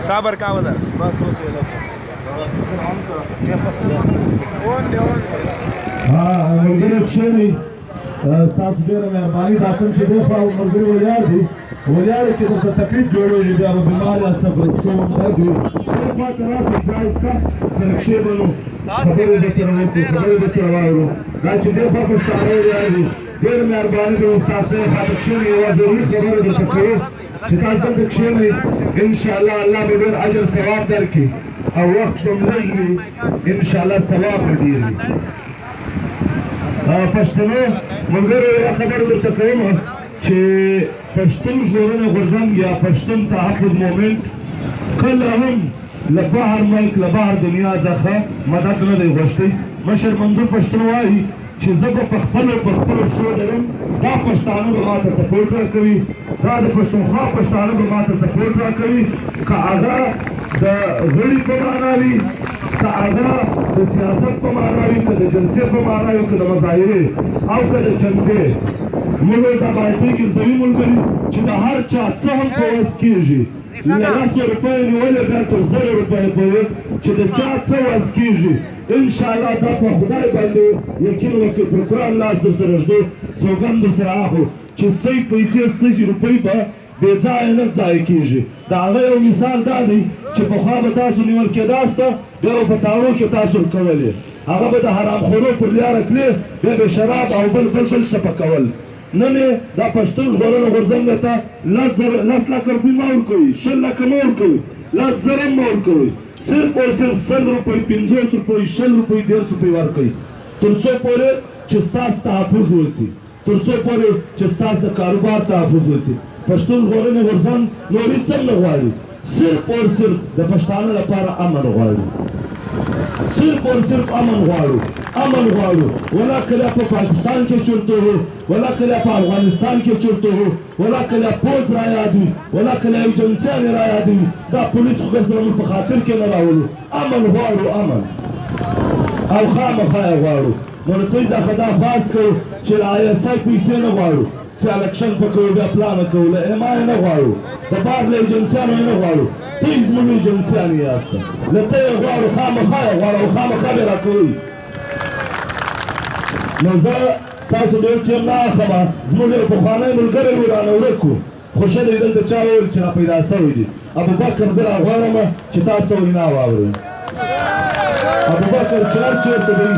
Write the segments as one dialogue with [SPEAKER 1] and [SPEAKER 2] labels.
[SPEAKER 1] صبر کاوه ده
[SPEAKER 2] بس اوس یې ملګري کښېنئ ستاسو ډېره مهرباني دا کوم چې دی خوا ملګري ولیار دي ولیارو کې درته تکلیف جوړېږي بیا به بیمار یاست په پښو هم درد وي بلې خوا ته راسئ ځای شته سره کښېنولو خبرې به سره وکړو خبرې به سره واورو دا چې دی خوا پښتانه ولیار دي ډېره مهرباني به ستاسو دې خوا ته کښېنئ یوه ضروري خبره درته کوو چې تاسو دلته کښېنئ انشاءالله الله به ډېر اجر ثواب درکړي او وخت به هم لږ وي انشاءالله ثواب به ډېر وي پښتنو ملګرو یوه خبره درته کوم چې پښتون ژغورنې غورځنګ یا پښتون تحفظ مومنټ کله هم له بهر ملک له بهر دنیا څخه مدد نه دی غوښتی مشر منظور پښتون وایي چې زه به په خپلو پښو درم دا پښتانه به ما ته سپورټ راکوي دا د پښتونخوا پښتانه به ما ته سپورټ راکوي که هغه د غړي په معنا وي که هغه د سیاست په معنا وي که د جلسې په معنا وي که د مظاهرې او که د جنګې موږ دا باید کې صحیح ملګري چې د هر چا څه هم په وس کېږي له 10 روپیو نیولې بیا تر 0 روپیو پورې چې د چا څه وس کېږي انشاءالله دا په خدای باندې یقین وکړئ پر قرآن لاس در سره ږدو سوګند در سره اخلو چې صحیح پیسې ستاسې روپۍ به بې ځایه نه ضایع کېږي د هغه یو مثال دا دی چې پخوا به تاسو نیول کېداسته بیا به په تاړو کې تاسو ورکولې هغه به د حرامخورو پر لاره تلې بیا به شراب او بل څه پکول نن یې دا پښتون ژغورنې غورځنګ ته 10 لکه روپۍ مه ورکوئ 20 لکه مه ورکوئ 10,000 مه ورکوئ صرف اور صرف 100 روپۍ 50 روپۍ 100 روپۍ 150 روپۍ ورکوئ تر څو پورې چې ستاسو تحفظ وشي تر څو پورې چې ستاسو د کاروبار تحفظ وشي پښتون ژغورنې غورځنګ نور هېڅ هم نه غواړي صرف اور صرف د پښتانه لپاره امن غواړي صرف اور صرف امن غواړو ولا کله په پاکستان کې چورته هو ولا کله په افغانستان کې چورته هو ولا کله پوز را یاد وي ولا کله ایجنسیان را یاد وي دا پولیس خو سره په خاطر کې نه راولو امن غواړو امن او خامخا غواړو نو ته ځکه دا خاص کوو چې لا ایسای پیسې نه غواړو چې الکشن پکوي بیا پلان کوو له ما نه غواړو د بار له ایجنسیانو نه غواړو ته زموږ ایجنسیان یاست له ته غواړو خامخا غواړو خامخا به راکوي نو زه ستاسو ډېر ټیم نه اخلم زموږ یو پخوانی ملګری و رانه ورک و خوشحال یې دلته چا وویل چې را پیدا سوی دي ابوبکر زه راغواړم چې تاسو ته وینا واورئ ابوبکر چار چېرته دی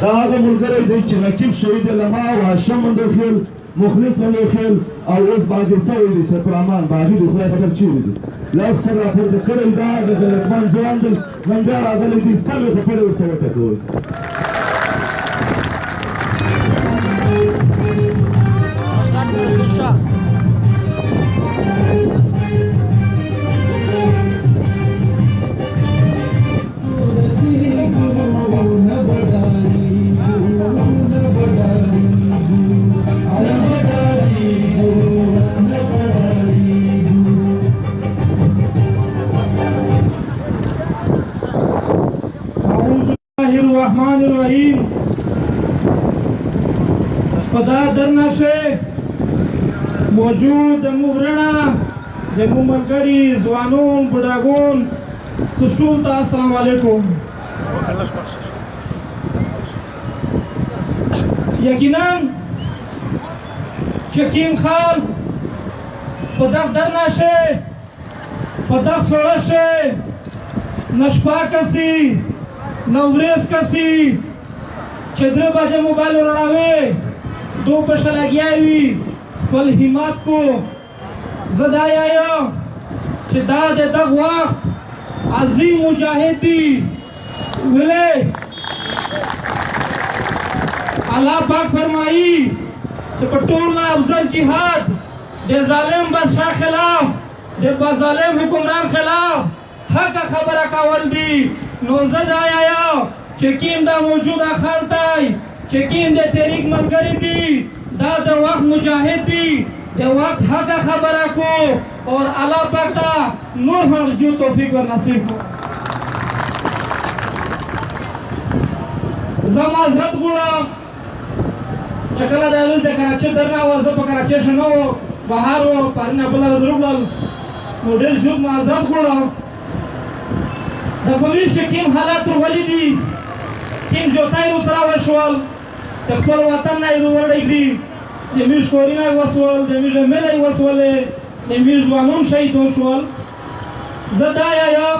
[SPEAKER 2] دا هغه ملګری دی چې رقیب شهید لما او هاشم مندوخیل مخلص مندوخیل او اوس باغي سوی دی سپرامان باغي دی خدای خبر چیرې دی له افسر راپورته کړی دا د غیرتمند ځوان دی نن بیا راغلی دی سمې خبرې ورته وټکوئ
[SPEAKER 3] الرحمن الرحیم خدا درنشه موجود مورنا زمو ملګری ځوانون بډاګون ټول ته السلام علیکم یقینا چکیم خان په دغه درنشه په دغه سړشه نشپا کسی نوریز کسی چې 3 بجې موبایل وراوي 2 بجې لګیاوي خپل همت کو زدا یاو چې دا د دغه وخت عظیم مجاهد دی ویلې الله پاک فرمایي چې په ټول نه افضل جهاد د ظالم بادشاہ خلاف د ظالم حکمران خلاف حق خبره کول دی نو زه دا یاو چې کیم دا موجوده خلطای چې کیم د تحریک ملګری دی دا د وخت مجاهد دی د وخت حق خبره کو اور الله پاک ته نور هم جو توفیق ور نصیب کو زما عزت غواړم چې کله د کراچۍ درنه ورځ په کراچۍ شنو بهار و پارنه بل رزرګل نو ډېر ژوند معذب کړو د پولیس کوم حالات ولیدي کوم جوتای سره وشول د خپل وطن نه وروړي د میش کورینه وسول د میش ملي وسولې د میش ځوانون شهیدون شول زدا یا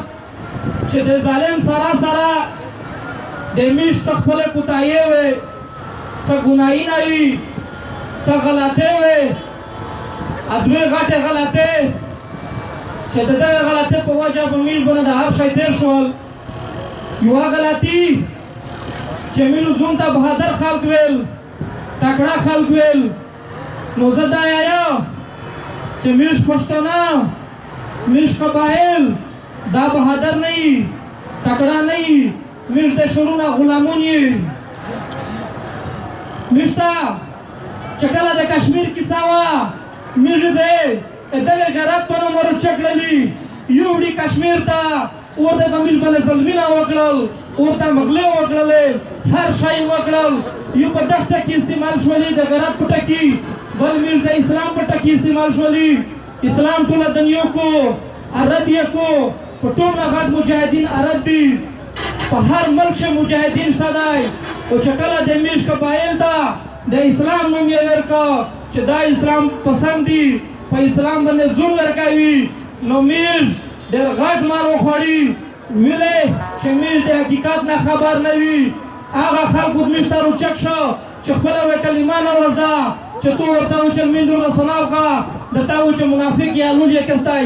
[SPEAKER 3] چې د ظالم سره د میش خپل کوتایې وي څه ګناي نه وي څه غلطه وي ادوی غټه غلطه چې دغه غلطه په وجه په میل باندې د هر شي تیر شول یو غلطي چې میلو زوم ته بهادر خلک ویل تکړه خلک ویل نو زه دا یا چې میش پښتانه میش قبایل دا بهادر نه وي تکړه نه وي میش د شرونه غلامون وي میش ته چې کله د کشمیر کیسه وه میش دی دغه غیرت په نوم ورچکړلي یوړي کشمیر ته ورته د میل باندې ظلمونه وکړل ورته مغلې وکړلې هر شی وکړل یو په دښته کې استعمال شولې د غیرت په ټکي بل میل د اسلام په ټکي استعمال شولې اسلام ټول دنیا کو عرب یې کو په ټول غږ مجاهدین عرب دي په هر ملک کې مجاهدین شته او چې کله د میش قبایل ته د اسلام نوم یې ورکړ چې دا اسلام پسند دي په اسلام باندې زور ورکوي نو میش ډېر غټ مار وخوړي ویلې چې میش د حقیقت نه خبر نه وي هغه خلکو میش ته روچک شو چې خپله وایي کلمه نه ورځه چې تو ورته و چې میندو نه سنا وکړه درته و چې منافق یا لول یې کستی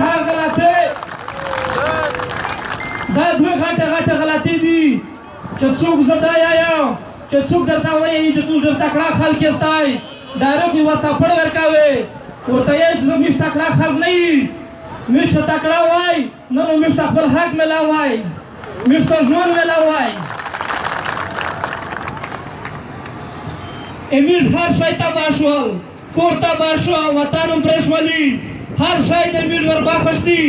[SPEAKER 3] دا غلطۍ دا دوی غټه غلطۍ دي چې څوک زه دا یایم چې څوک درته وایي چې تو ډېر تکړه خلک یستی ډایرکټ یوه څپړ ورکوې ورته یې چې زه میش تکړه خلک نه یي میش ته تکړه وای نه نو میش ته خپل حق میلاوای میش ته ژوند میلاوای میش هر شی تباه شول کور تباه شو وطن هم پرېښولي هر شی د میش ورباخسي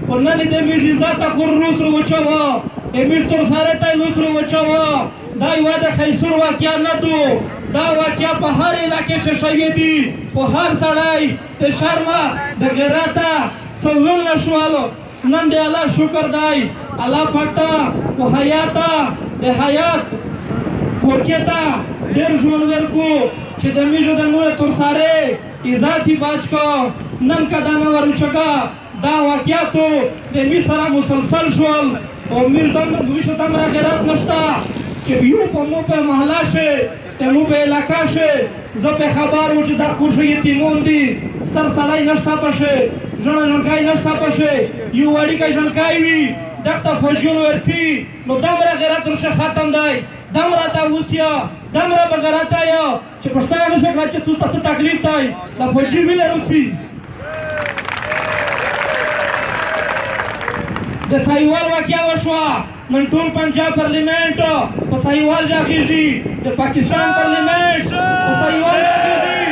[SPEAKER 3] خو نن یې د میش عزت ته کور روس وچوه میش تر ساره ته لوس وچوه دا یوه د خیسور واقعه نه دو دا واقعه په هر علاقې کې شوې دي خو هر سړی د شرمه د غیرته څلور نه شول نن د الله شکر دی الله پاک ته په حیاته د حیات ورکې ته ډېر ژوند ورکو چې د میژو د نور تر سارې عزت یې باج کو نن که دا نه وروچکه دا واقعیاتو د میژ سره مسلسل شول او میژو ته مره غیرت نشته چې یو په مو په محله شي ته مو په علاقه شي زه په خبر و چې دا کورشه یتیمون دي سر سړی نشته پشي ژړه ژړکای نشته پشي یو وړیکی ژړکای وي دغته فوجیون ورځي نو دومره غیرت ورشه ختم دی دومره ته اوسیا دومره به غیرت یا چې پښتانه نشو کړه چې تو څه تکلیف دی دا فوجي ویلې روسي د سایوال واقعه وشوه من ټول پنجاب پارلیمنٹ په سایوال راخیږي د پاکستان پارلیمنٹ په سایوال راخیږي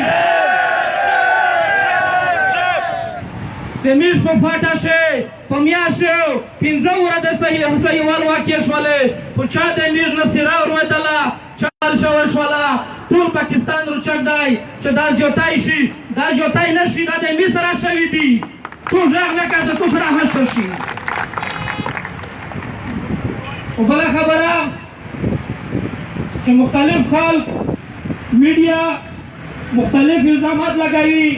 [SPEAKER 3] د میز په فاټه شي په میاشتو پنځه ورځې د سایوال واقعه شولې خو چا د میز نه څېره ورودله چال شوی شوله ټول پاکستان روچک دی چې دا زیوتی شي دا زیوتی نه شي دا د میز سره شوي دي تو غږ نه کړه د تو سره حشر شي او بله خبره چې مختلف خلک میډیا مختلف الزامات لګوي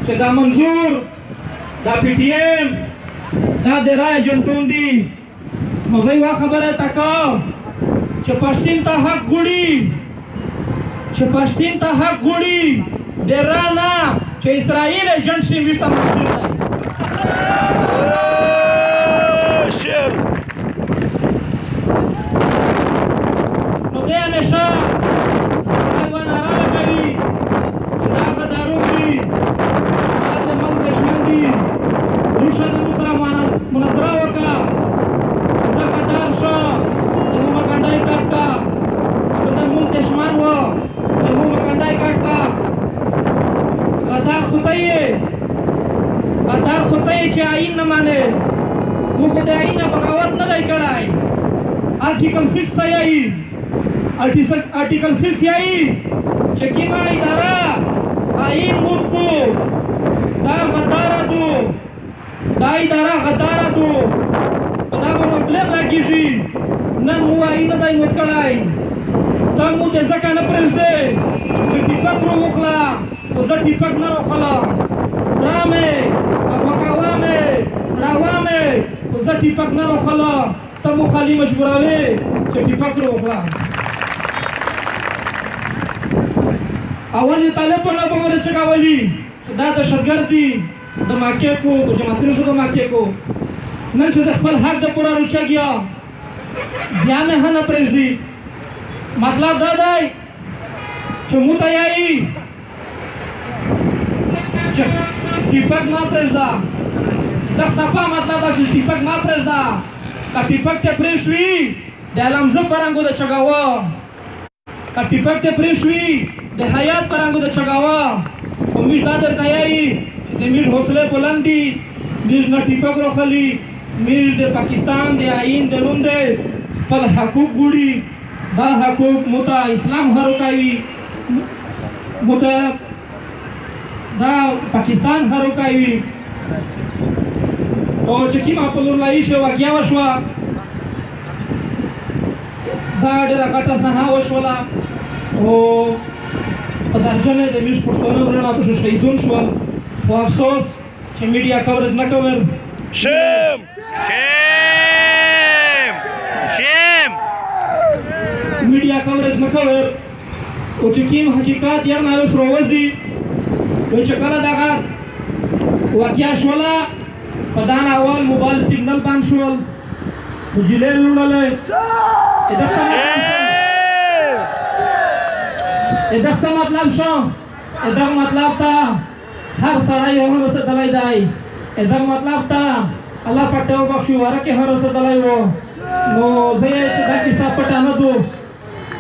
[SPEAKER 3] چې دا منظور دا پی ټی ایم دا د رای جنتون دي نو زه یوه خبره ته کوم چې پښتون ته حق غواړي چې پښتون ته حق غواړي د را نه چې اسرائیل ایجنټ شي ویښ ته منظور دی همیشه ایوان آرام کوي چې دا غدارون دي دا د ملک دشمن دي روشه د موږ سره مناظره وکړه زه غدار شو د مو مکنډای کټ کا زه د ملک دشمن و د مو مکنډای کټ کا غدار خدای چې آئین نه مانې موږ د آئین نه بغاوت نه دی کړی آرټیکل 6 یایي آرټیکل 6 یایي چې کومه اداره آئین ملک کو دا غدارہ دو دا ادارہ غدارہ دو دا مطلب لگیږي نن مو آئین دای مت کړای تا مو د ځکه نه پرېږدې چې ټیپک وکړه خو زه ټیپک نه وکړه رامې وکاوامې راوامې خو زه ټیپک نه وکړه ته مو خالي مجبوروې چې ټیپک وکړه اول یې طالب په نه باور چې کاولي دا د شرګرد دي د ماکیکو د جماعتونو شو د ماکیکو نن چې د خپل حق د پوره روچګیا بیا مې نه پرېږدي مطلب دا دی چې مو ته یایي چې ټیپک ما پرېږده دا صفا مطلب دا چې ټیپک ما پرېږده که ټیپک ته پرېښوي د علمزه په رنګو د چګاوه که ټیپک ته پرېښوي د حیات په رنګو د چګاوه خو موږ دا درته یایي چې د موږ حوصلې بلند دي موږ نه ټیپک روښلي موږ د پاکستان د آئین د نوم دی خپل حقوق ګوري دا حقوق موته اسلام هروکوي موته دا پاکستان هروکوي او چې کومه په لور لایي شوه واقعه وشوه دا ډېره غټه صحنه وشوله او په درجنې د موږ پښتانه وروڼه پکې شهیدون شول خو افسوس چې میډیا کورج نه کوي
[SPEAKER 1] شیم شیم شیم
[SPEAKER 3] میډیا کورج نه کوي او چې کوم حقیقت یو نه اوس راوځي چې کله دغه واقعه شوله په دان اول موبایل سیګنل بند شول جیلې لوړلې دا څه مطلب شو دا مطلب ته هر سړی یو رسېدلی دی دا مطلب ته الله پټه وبخښي ورکې هر رسېدلی و نو زه یې چې دا کیسه پټه نه دو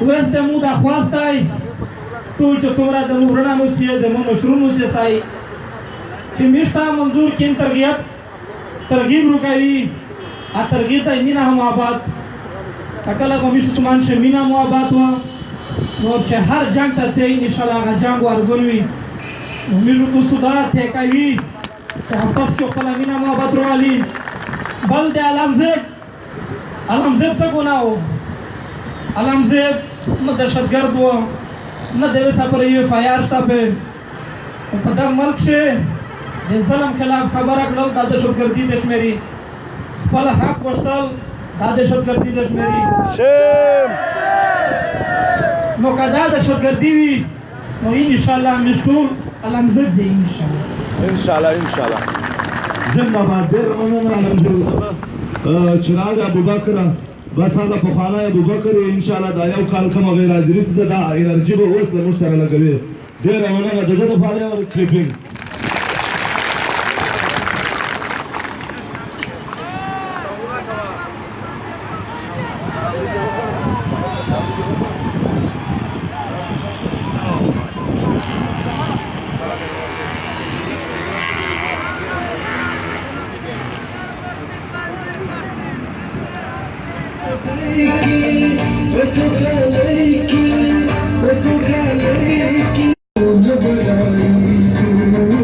[SPEAKER 3] اوس د مو دا خواست دی ټول چې څومره زموږ وروڼه موسیې زموږ مشرونو اوسېسئ چې موږ ته منظور کیم ترغیب وکوي ترغیب ته مینه هم آباد کله به موږ مسلمان شو مینه مو آباد وه نو چې هر جنگ ته ځئ انشاءالله هغه جنګ ارزون وي نو موږ تاسو دا طی کوي چې حفظ کې خپله مینه محبت راولي بل د علمزیب څه ګناه و علمزیب نه دهشتګرد و نه د یوې څه پر یو FIR شته په دغه ملک کې د ظلم خلاف خبره کړل دا دهشتګردي نه شمېري خپل حق غوښتل دا دهشتګردي نه شمېري نو که دا دهشتګردي وي نو انشاءالله موږ ټول علمزیب دی
[SPEAKER 1] انشاءالله
[SPEAKER 2] زنده باد ډېر مننه علمزیب چراغ ابوبکر بس هغه پخوانی ابوبکر انشاءالله دا یو کال کومه غیر حاضري ده دا انرژي به اوس له موږ سره لګوي ډېره مننه د ده دپاره یو کلیپینګ
[SPEAKER 4] Let's go,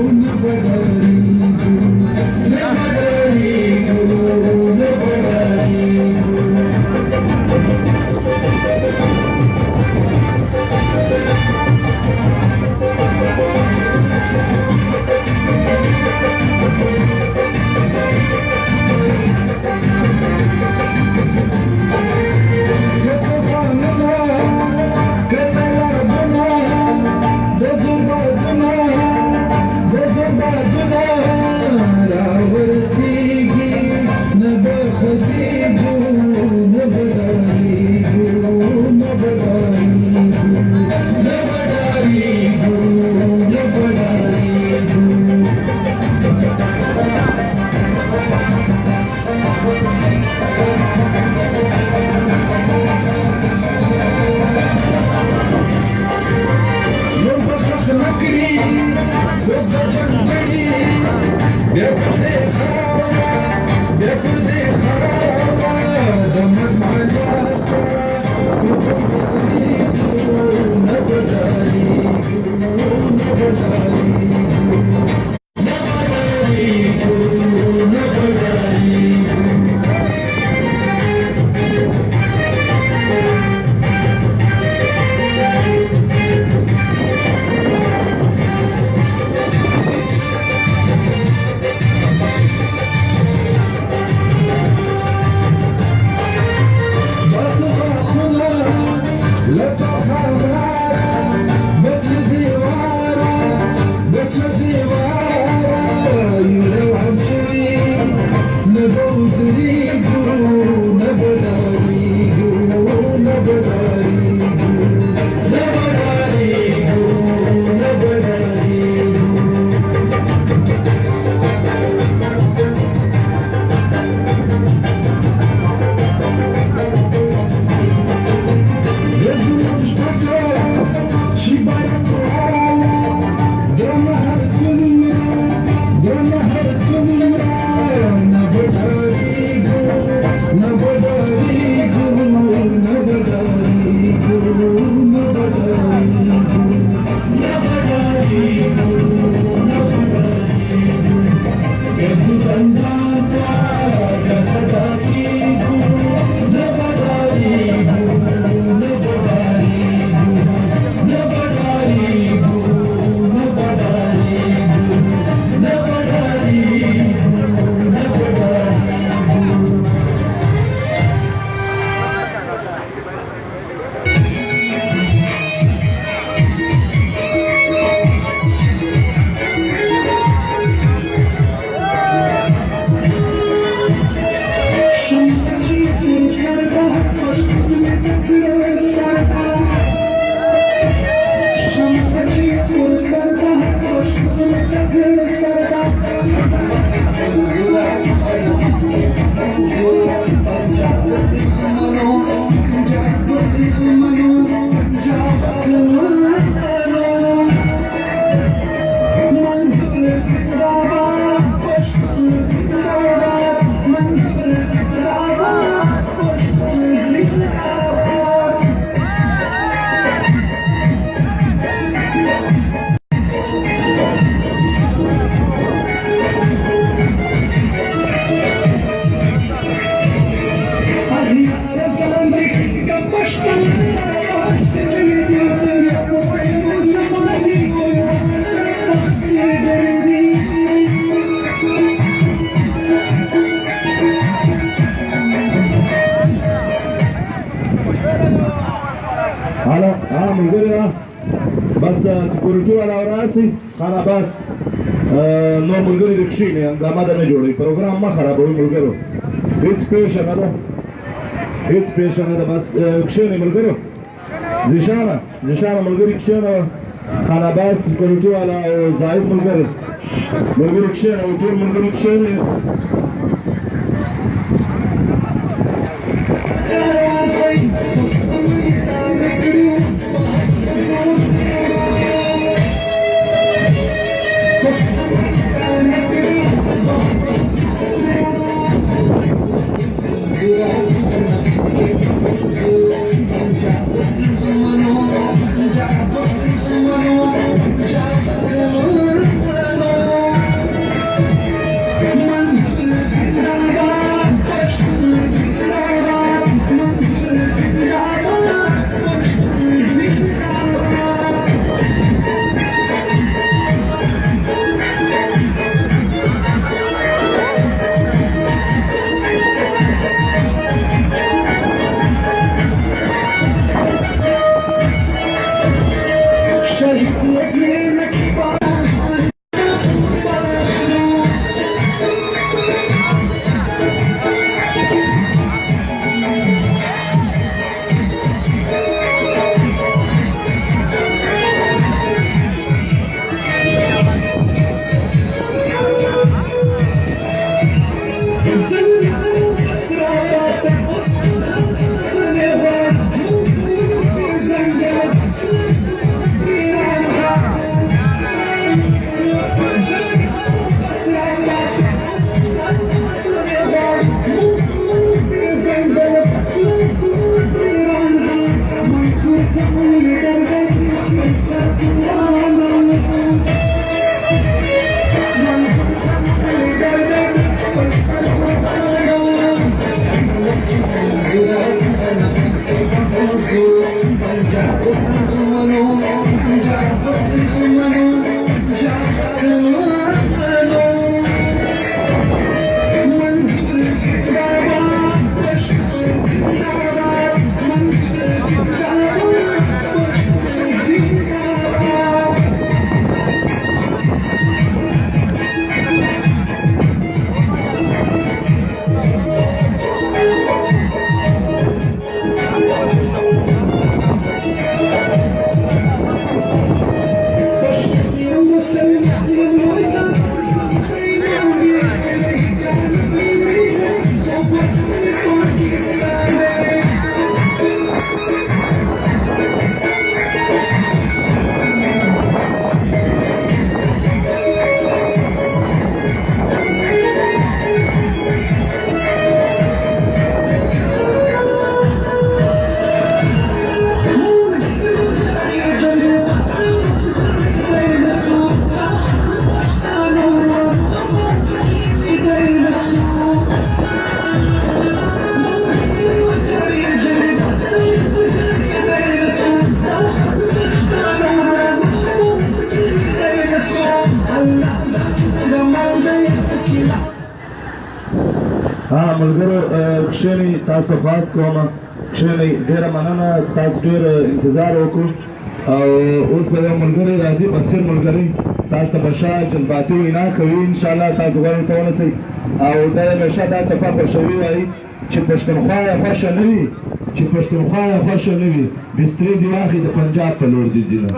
[SPEAKER 2] حالا ملګری بس سکیورټي والا راسي خانه بس نو ملګری د کښینې هنګامه ده نه جوړوي پروګرام مه خرابوي ملګرو هېڅ پېښه نه ده هېڅ پېښه نه ده بس کښینې ملګرو زیشانه ملګري کښېنه خانه بس سکیورټي والا او زاهد ملګري کښېنه او ټول ملګري کښېنې ملګرو کښېنئ تاسو خاص کوم کښېنئ ډېره مننه تاسو ډېر انتظار وکړو او اوس به یو ملګری راځي بصیر ملګری تاسو ته به ښه جذباتي وینا کوي انشاءالله تاسو غواړئ ته ونسئ او دا یې همیشه دا ټپه خوښوي وایي چې پښتونخوا یې خوښه نه وي چې پښتونخوا یې خوښه نه وي بسترې دې واخلي د پنجاب په لور دې ځي نه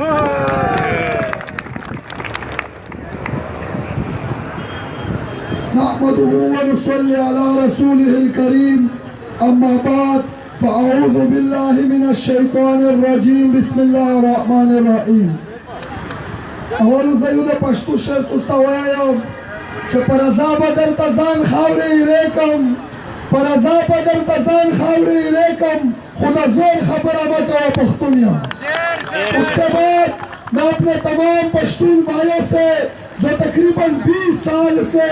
[SPEAKER 4] نحمده ونصلي على رسوله الكريم أما بعد فأعوذ بالله من الشيطان الرجيم بسم الله الرحمن الرحيم اول زيو د پښتو شرط استوایم چې پر عذاب درته ځان خاورې ریکم پر عذاب درته ځان خاورې ریکم خدا زور خبره مه کوه پښتون یم اس کے بعد میں اپنے تمام پشتون بھائیوں سے जो तकरीबन 20 साल से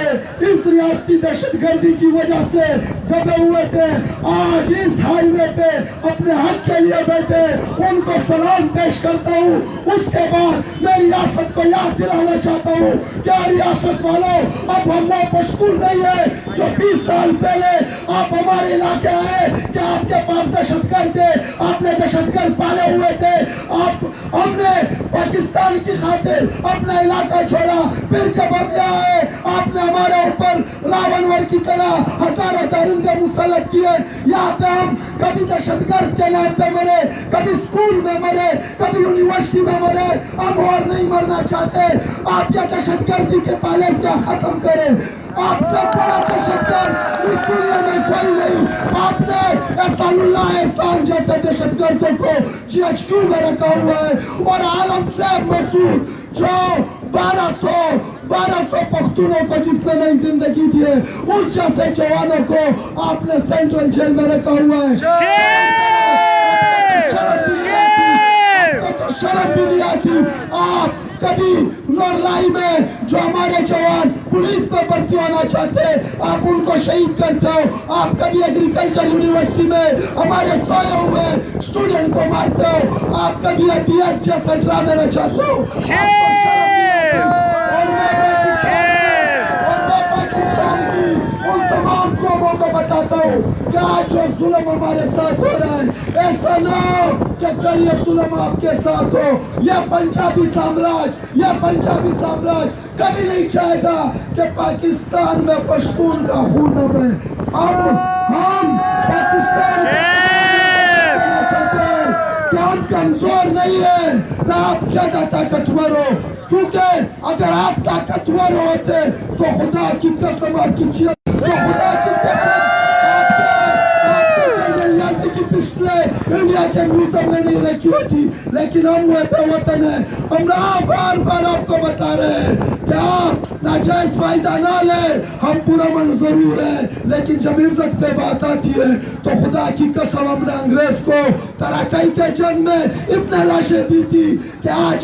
[SPEAKER 4] इस रियासती दहशतगर्दी की वजह से दबे हुए थे, आज इस हाईवे पे अपने हक के लिए बैठे, उनको सलाम पेश करता हूँ। उसके बाद मैं रियासत को याद दिलाना चाहता हूँ, क्या रियासत वालों, अब हम वो पश्तून नहीं है जो 20 साल पहले आप हमारे इलाके आए, क्या आपके पास दहशतगर्द थे, आपने दहशतगर्द पाले हुए थे, हमने पाकिस्तान की खातिर अपना इलाका छोड़ा, फिर जब हम यहाँ आए आपने हमारे ऊपर रावणवर की तरह हजारों दरिंदे मुसल्लत किए। यहाँ पे हम कभी दहशतगर्द के नाम पे मरे, कभी स्कूल में मरे, कभी यूनिवर्सिटी में मरे, हम और नहीं मरना चाहते। आप क्या दहशतगर्दी के पाले से खत्म करें। आपसे बड़ा दहशतगर्द इस दुनिया में कोई नहीं। आपने एहसानुल्लाह एहसान जैसे दहशतगर्दों को GHQ में रखा हुआ है, और आलम साहब मसूद जो 1200 पख्तूनों को जिसने नई जिंदगी दी है, उस जैसे जवानों को आपने सेंट्रल जेल में रखा हुआ है। शर्म भी नहीं आती। आप कभी नौरलाई में जो हमारे जवान पुलिस में भर्ती होना चाहते हैं, आप उनको शहीद करते हो। आप कभी एग्रीकल्चर यूनिवर्सिटी में हमारे सोए हुए स्टूडेंट को मारते हो। आप कभी APS जैसे ड्रामे रचाते हो। तमाम कौमों को बताता हूँ कि आज जो जुल्म हमारे साथ हो रहा है, ऐसा ना हो कि कल ये जुल्म आपके साथ हो। यह पंजाबी साम्राज्य कभी नहीं चाहेगा कि पाकिस्तान में पश्तून का खून न बहे। हम पाकिस्तान चाहते हैं कि हम कमजोर नहीं है, ना आप ज्यादा ताकतवर हो, क्योंकि अगर आप ताकतवर होते तो खुदा की कसम आपकी पिछले इंडिया के म्यूजियम में नहीं रखी होती। लेकिन हम वतन है, हम बार बार आपको बता रहे हैं कि आप नाजायज फायदा ना ले। हम पूरा मन जरूर है, लेकिन जब इज्जत पे बात आती है तो खुदा की कसम हमने अंग्रेज को तराकई के जंग में इतने लाशें दी थी कि आज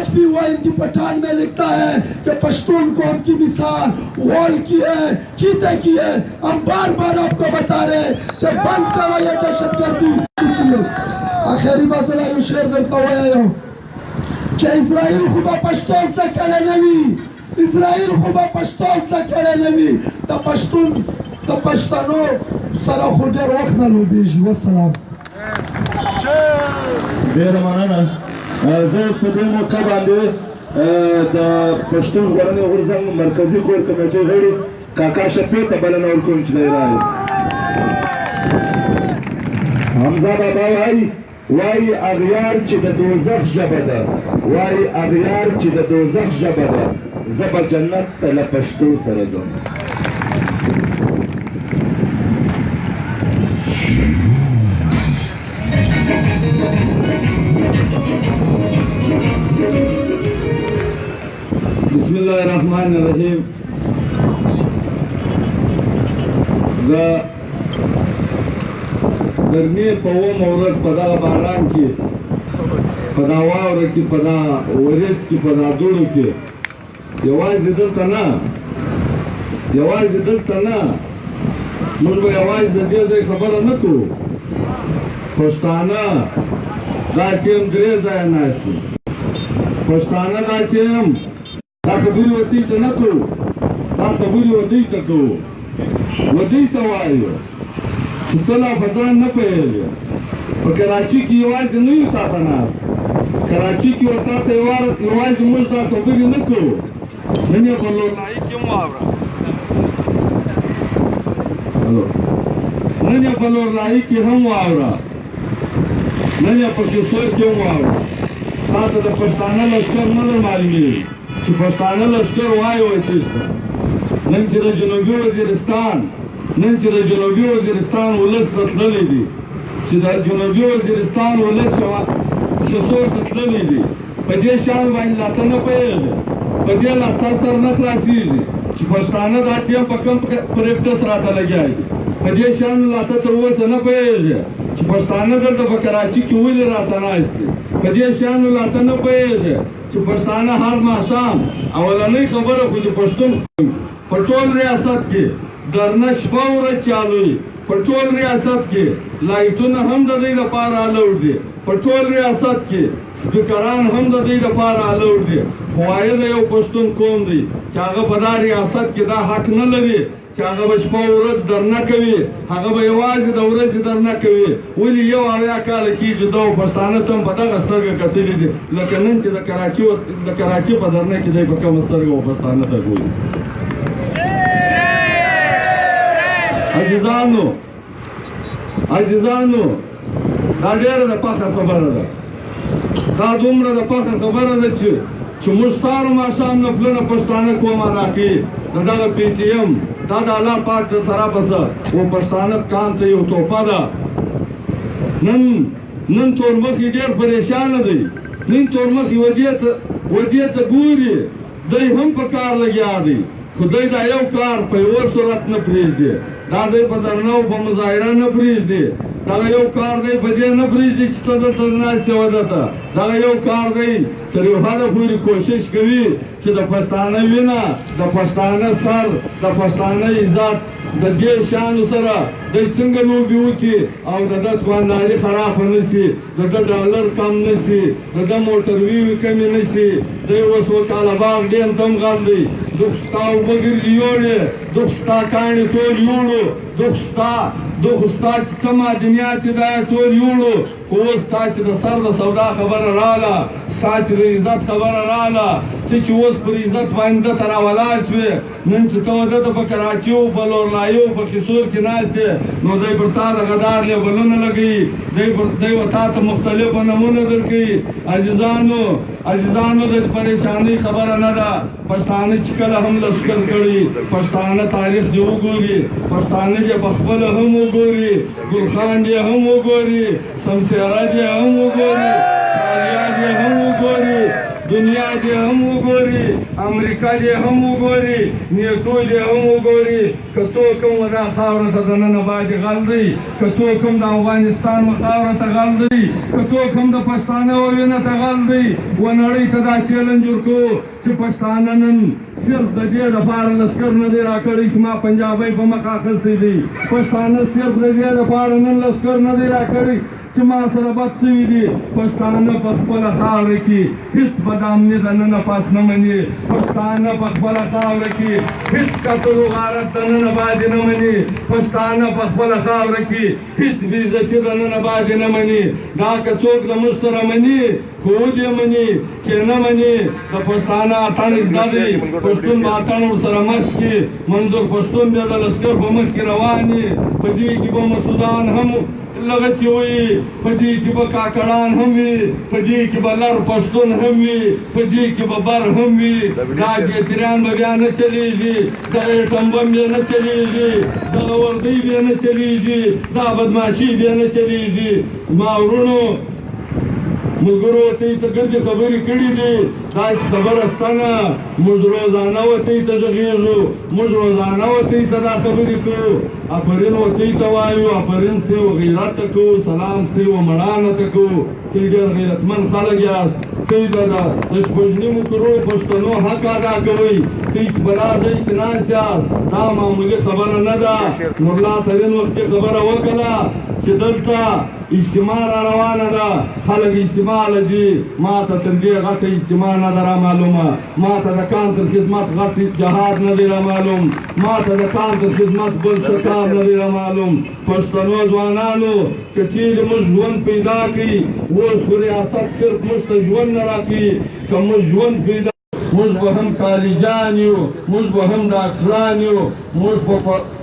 [SPEAKER 4] भी वो हिंदी पठान में लिखता है कि पश्तून को उनकी मिसाल वॉल की है, चीते की है। हम बार बार आपको बता रहे हैं कि बंद करो ये दहशतगर्दी। आखिरी मसला शेर करता हुआ है कि इजराइल खुबा पश्तोस तक खड़े नवी, इजराइल खुबा पश्तोस तक खड़े नवी, ता पश्तून ता पश्तानो सरा खुदेर वक्त ना लो बेजी। वस्सलाम।
[SPEAKER 2] ډېره مننه. زه اوس په دې موقع باندې د پښتون ژغورنې غورځنګ مرکزي کور کمیټې غړي کاکا شفیع ته بلنه ورکوم چې دی راځي. حمزه بابا وایي اغیار چې د دوزخ ژبه ده، وایي اغیار چې د دوزخ ژبه ده، زه به جنت ته له پښتو سره ځم. بسم الله الرحمن الرحیم. د ګرمۍ په اومه ورځ په دغه باران کې، په دا واوره کې، په دا وریځ کې، په دا دوړو کې یوازې دلته نه موږ به یوازې د دې ځای خبره نه کوو. پښتانه دا چې هم درې ځایه ناست دي، پښتانه دا چې هم دا خبرې ودې ته نه کوو، دا خبرې ودې ته کوو، ودې ته وایو چې ته لا په ځان نه پوهېږې. په کراچي کې یوازې نه یو تا ته ناست، کراچي کې ورته ته یوازې موږ دا خبرې نه کوو. نن یې په لورنایي کې هم واوره، نن یې په لورنایي کې هم واوره، نن یې په کیسور کې هم واوره. تا ته د پښتانه لښکر نه در معلومېږي چې پښتانه لښکر وایي چېرته. نن چې د جنوبي وزیرستان ولس راتللی دي، چې د جنوبي وزیرستان ولس کیسور ته تللی دي، په دې شان باندې لا ته نه پوهېږې، په دې لا ستا سر نه خلاصېږي چې پښتانه دا ټیم په کوم پرېکټس راته لګیا دي، په دې شان لا ته تر اوسه نه پوهېږې چې پښتانه دلته په کراچي کې ولې راته ناست دي په دې شیانو راته نه پوهېږي چې پښتانه هر ماښام اولنۍ خبره خو د پښتون په ټول ریاست کې درنه شپه ورځ چالو وي په ټول ریاست کې لایټونه هم د دوی لپاره الاؤډ دي په ټول ریاست کې سپیکران هم د دوی لپاره الاؤډ دي خو عاید یو پښتون قوم دی چې هغه په دا ریاست کې دا حق نه لري چې هغه به شپه ورځ درنه کوي هغه به یوازې د ورځې درنه کوي ولې یو اویا کاله کېږي دا پښتانه ته هم په دغه سترګه کتلي دي لکه نن چې د کراچي په درنه کې دی په کومه سترګه و پښتانه ته ګوري عزیزانو دا ډېره د فخر خبره ده دا دومره د فخر خبره ده چې موږ سهار ماښام نفلونه پښتانه قوم ادا کوي د دغه پی ټي ایم دا د الله پاک د طرفه څه و پښتانه قام ته یو تحفه ده نن تورمخي ډېر پریشانه دی نن تورمخي ودې ته ګوري دی هم په کار لګیا دی خو دی دا یو کار په یوه صورت نه پرېږدي دا دی په درنه او په مظاهره نه پرېږدي دغه یو کار دی په دې نه پرېږدي چې ته دلته ناستې وه دته دغه یو کار دی تر یو حده پورې کوشش کوي چې د پښتانه وینه د پښتانه سر د پښتانه عزت د دې شیانو سره دی څنګه لوبې وکړي او د ده دکانداري خرابه نه شي د ده ډالر کم نه شي د ده موټروي کمې نه شي دی اوس وکاله باغ ډېم ته هم غل دی دغ ستا اوبه ګرځي یوړې دغ ستا کاڼي ټول یوړو دغ ستا چې څه معدنیات دي دا یې ټول یوړو خو اوس ستا چې د سر د سودا خبره راغله ستا چې د عزت خبره راغله ته چې اوس پر عزت باندې دته راولاړ شوې نن چې ته دته په کراچي او په لورلایو په خیسور کې ناست دی نو دی پر تا د غدار لیبلونه لګوي دی و تا ته مختلفه نمونه درکوي عزیزانو د پریشانۍ خبره نه ده پښتانه چې کله هم لښکر کړي پښتانه تاریخ دې وګوري پښتانه دې پخپله هم وګوري ګلخان دې هم وګوري سمسیره دې هم وګوري خاریا دې هم وګوري دنیا دې هم وګوري امریکا دې هم وګوري نیټو دې هم وګوري که څوک هم دا خاوره ته دننه باندې غل دی که څوک هم د افغانستان خاوره ته غل دی که څوک هم د پښتانه وینه ته غل دی و نړۍ ته دا چیلنج ورکوو چې پښتانه نن صرف د دې لپاره لښکر نه دی راکړی چې ما پنجابی په مخ اخیستی دی پښتانه صرف د دې لپاره نن لښکر نه دی راکړی چې ما سره بد شوي دي پښتانه په خپله خاوره کې هېڅ بد امني دننه پاس نه مني پښتانه په خپله خاوره کې هېڅ قتل و غارت دننه باندې نه مني پښتانه په خپله خاوره کې هېڅ بېعزتي دننه باندې نه مني دا که څوک له موږ سره مني خو ودې مني که نه مني د پښتانه اتڼ زده دی پښتون به اتڼ ورسره مست کړي منظور پښتون بیا د لښکر په مخ کې روان وي په دې کې به مسعودان هم لغتې وي په دې کې به کاکړان هم وي په دې کې به لر پښتون هم وي په دې کې به بر هم وي دا جیتریان به بیا نه چلېږي دغه ایټم بم بیا نه چلېږي دغه وردۍ بیا نه چلېږي دا بدماشي بیا نه چلېږي زما ورونو ملګرو ته یې ته ګردې خبرې کړي دي داسې خبره شته نه موږ روزانه ورته یې ته غږېږو موږ روزانه ورته یې ته دا خبرې کوو افرین ورته یې ته وایو افرین سې و غیرت ته کوو سلام سې و مړانه ته کوو ته یې ډېر غیرتمند خلک یاست ته یې د شپږ نیمو کروړو پښتنو حق ادا کوئ ته یې چې په دا ځای کې ناست یاست دا معمولي خبره نه ده نورالله ترین وخت کې خبره وکړه چې دلته اجتماع را روانه ده خلک اجتماع لدي ما ته تر دې غټه اجتماع نه ده را معلومه ما ته د کان تر خدمت غټ جهاد نه دی را معلوم ما ته د کان تر خدمت بل څه کار نه دی را معلوم پښتنو ځوانانو که چیرې موږ ژوند پیدا کړي اوس خو ریاست صرف موږ ته ژوند نه راکوي که موږ ژوند پیدا موږ به هم کالجان یو موږ به هم ډاکټران یو موږ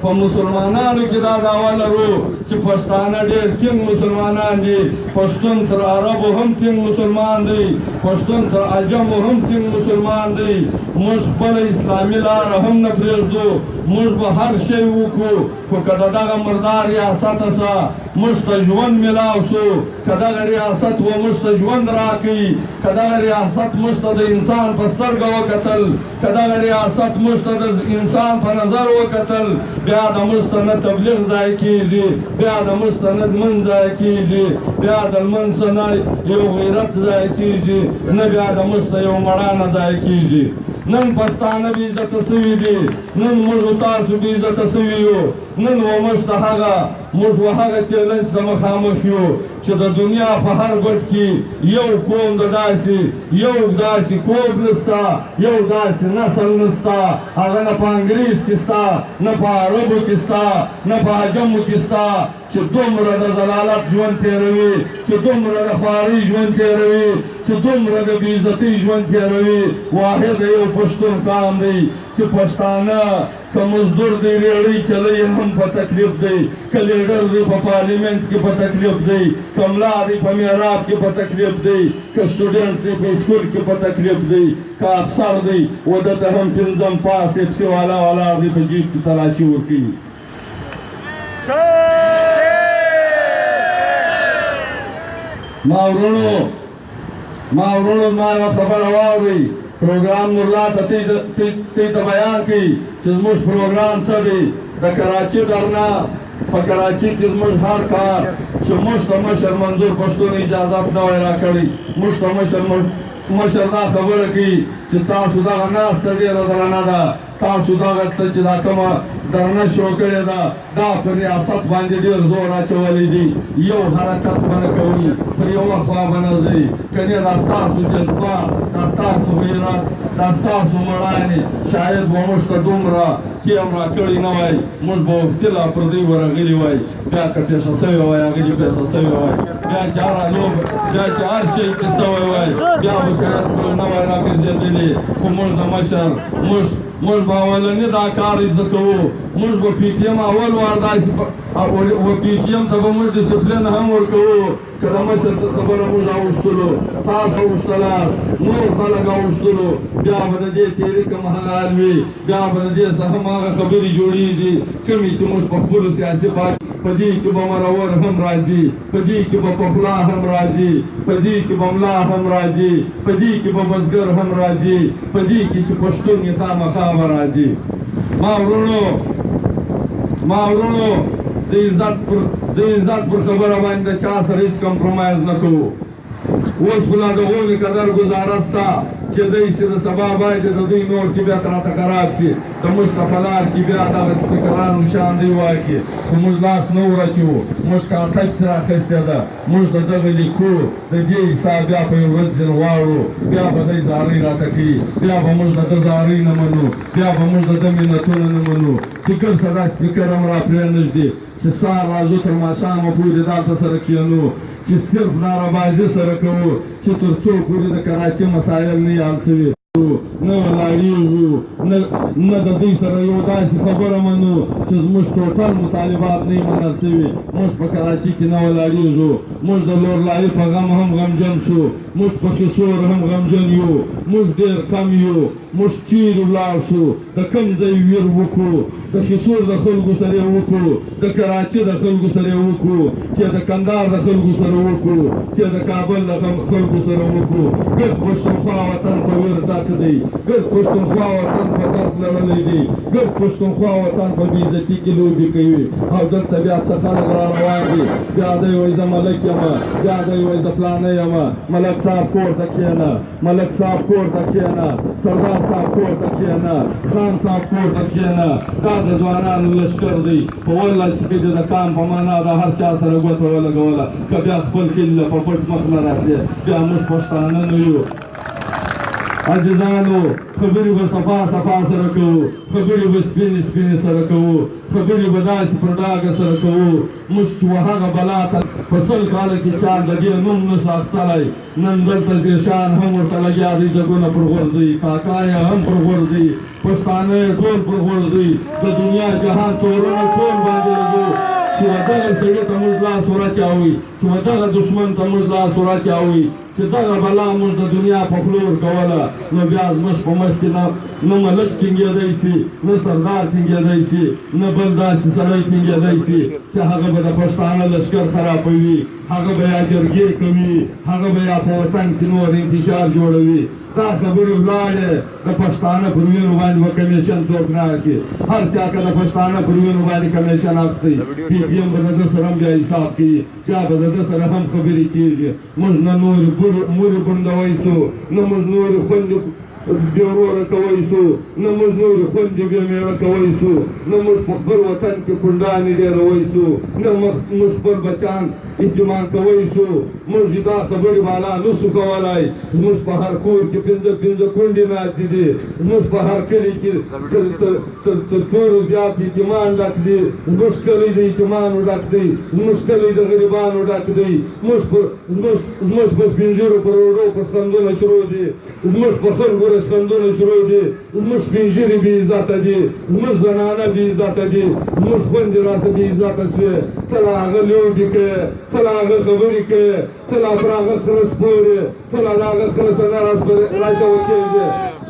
[SPEAKER 2] په مسلمانانو کې دا دعوه لرو چې پښتانه ډېر ټینګ مسلمانان دي پښتون تر عربو هم ټینګ مسلمان دی پښتون تر عجمو هم ټینګ مسلمان دی موږ خپله اسلامي لاره هم نه پرېږدو موږ به هر شی وکړو خو که د دغه مردار ریاست څخه موږ ته ژوند میلاو شو که دغه ریاست و موږ ته ژوند راکوي که دغه ریاست موږ ته د انسان په سترګه سترګه وکتل که دغه ریاست موږ ته د انسان په نظر وکتل بیا د موږ څه نه تبلیغ ځای کېږي بیا د موږ څه نه لمونځ ځای کېږي بیا د لمونځ څه نه یو غیرت ځای کېږي نه بیا د موږ څه یو مړانه ځای کېږي نن پښتانه بې عزته سوي دي نن موږ تاسو بې عزته سوي یو نن و موږ ته موږ و هغه چیلنج ته مخامخ یو چې د دنیا په هر ګوټ کې یو قوم د یو داسې کوډ نسته یو داسې نسل نسته هغه نه په انګریز کې سته نه په عربو کې سته نه په عجمو کې سته چې دومره د ضلالت ژوند تېروي چې دومره د خوارۍ ژوند تېروي چې دومره د بې عزتۍ ژوند تېروي واحد یو پښتون قام دی چې پښتانه که مزدور دی ریړۍ چلی هم په تکلیف دی که لیډر دی په پارلیمنت کې په تکلیف دی که ملا دی په میراب کې په تکلیف دی که سټوډنټ دی په سکول کې په تکلیف دی که افسر دی و ده ته هم پنځم پاس اپسي والا ولاړ دی په جیب کې تلاشي ورکوي ما ورونو ما یوه خبره واورئ پروګرام نورلا ته ته بیان کړي چې زموږ پروګرام څه دی د کراچۍ درنه په کراچۍ کې زموږ هر کار چې موږ ته مشر منظور پښتون اجازت نه وای راکړی موږ ته مشر دا خبره کوي چې تاسو دغه ناسته ډېره درنه ده تاسو دغه چې دا کومه درنه شروع کړې ده دا په ریاست باندې ډېر زور اچولی دي یو حرکت به نه کوي په یوه خوا به نه ځئ که نه دا ستاسو جذبه دا ستاسو غیرت دا ستاسو مړانې شاید به موږ ته دومره ټیم راکړی نه وای موږ به وختله پر دوی ورغلي وای بیا که پېښه سوې وای هغه چې پېښه سوې وای بیا چې هر شی کې سوی وای بیا به شاید نه وای راګرځېدلي خو موږ د مشر موږ به اولني دا کار زده کوو موږ به پي ټي ایم اول وار داسې پي ټي ایم ته به موږ ډسپلین هم ورکوو که د مشر خبره موږ اوښتلو تاسو اوښتلاست نور خلک اوښتلو بیا به د دې تېري کوم حلال وي بیا به د دې څه هم هغه خبرې جوړېږي کومې چې موږ په خپلو سیاسي پارټي په دې کې به مرور هم راځي په دې کې به پخلا هم راځي په دې کې به ملا هم راځي په دې کې به بزګر هم راځي په دې کې چې پښتون یې خامخا به راځي ما ورونو د عزت پر خبره باندې د چا سره هېڅ کمپرومایز نه کوو اوس خو لا د هغوی قدر ګزاره شته کېدی شي د سبا باید د دوی نور طبیعت راته خراب شي د موږ ته په لار کې بیا دغه سپیکرانو شان دی واخلي خو موږ لاس نه ورچوو موږ کارتچ سره اخیستې ده موږ د دغه لیکو د دې حساب بیا په یو ورځ ځین غواړو بیا به دی زارۍ راته کوي بیا به موږ د ده زارۍ نه منو بیا به موږ د ده مینتونه نه منو فکر سره دا سپیکر هم را پرېنږدي چې سهار راځو تر ماښامه پورې دلته سره کښېنو چې صرف ناربازي سره کوو چې تر څو پورې د کراچۍ مسایل نه حل شوي نه ولاړېږو نه د دوی سره یو داسې خبره منو چې زموږ ټوټل مطالبات نه منل شوي موږ په کراچۍ کې نه ولاړېږو موږ د لورلایي په غم هم غمجن شو موږ په خسور هم غمجن یو موږ ډېر کم یو موږ چیرې ولاړ شو د کوم ځای ویر وکړو د خسور د خلکو سره یې وکړو د کراچۍ د خلکو سره یې وکړو چې د کندهار د خلکو سره وکړو چې د کابل د خلکو سره وکړو ګرد پښتونخوا وطن په ویر ډک دی ګرد پښتونخوا وطن په درد لړلی دی ګرد پښتونخوا وطن په بې عزتي کې لوبې کوي او دلته بیا څه خلک را روان دي بیا دی وایي زه ملک یم بیا دی وایي زه فلانه یم ملک صاحب کور ته کښېنه ملک صاحب کور ته کښېنه سردار صاحب کور ته کښېنه خان صاحب کور ته کښېنه دا د ځوانانو لښکر دی په ولس کې د کام په معنا د هر چا سره ګوته ولګوله که بیا خپل کلي په پټ مخ نه راتلې بیا موږ پښتانه نه یو عزیزانو خبرې به صفا سره کوو خبرې به سپینې سره کوو خبرې به داسې پر ډاګه سره کوو موږ چې هغه بلا ته په سل کاله کې چا د دې نوم نسو اخیستلی نن دلته زیشان هم ورته لګیا دی جګونه پر غورځوي کاکا یې هم پر غورځوي پښتانه یې ټول پر غورځوي د دنیا جهان تورونه ټول باندې لګو چې دغه سړي ته موږ لاس وراچاوئ چې دغه دښمن ته موږ لاس وراچاوئ چې دغه بلا موږ د دنیا په خوله ورکوله نو بیا زموږ په مخ کې نه ملک ټینګېدی سي نه سردار ټینګېدی سي نه بل داسې سړی ټینګېدی سي چې هغه به د پښتانه لښکر خرابوي هغه به یا جرګې کوي هغه به یا په وطن کې نور انتشار جوړوي دا خبرې ولاړې د پښتانه پر وینو باندې به کمیشن څوک نه اخلي هر چا که د پښتانه پر وینو باندې کمیشن اخیستی پي ټي ایم به د ده سره هم بیا حساب کوي بیا به د ده سره هم خبرې کېږي موږ نه نورې مورې بندوی سو نه موږ نورې خوندې بې وروره کوی سو نه موږ نورې خوندې بې میړه کوی سو نه موږ په خپل وطن کې کونډانې ډېروی سو نه موږ خپل بچان اجتماع کوی سو موږ دا خبرې بالا نسو کولی زموږ په هر کور کې پنځه کونډې ناستې دي زموږ په هر کلي کې تر ټولو زیات یتیمان ډک دي زموږ کلی د یتیمانو ډک دی زموږ کلی د غریبانو ډک دی زموږ په سپین ږیرو په روډو په سخندونه شروع دي زموږ په خلکو رسخندونه شروع دي زموږ سپین ږیرې بې عزته دي زموږ زنانه بې عزته دي زموږ خویندې راته بې عزته شوې ته له هغه لوبې کوې ته له هغه خبرې کوې ته لا پر هغه خره سپورې ته لا د هغه خره سره راشه وکېږې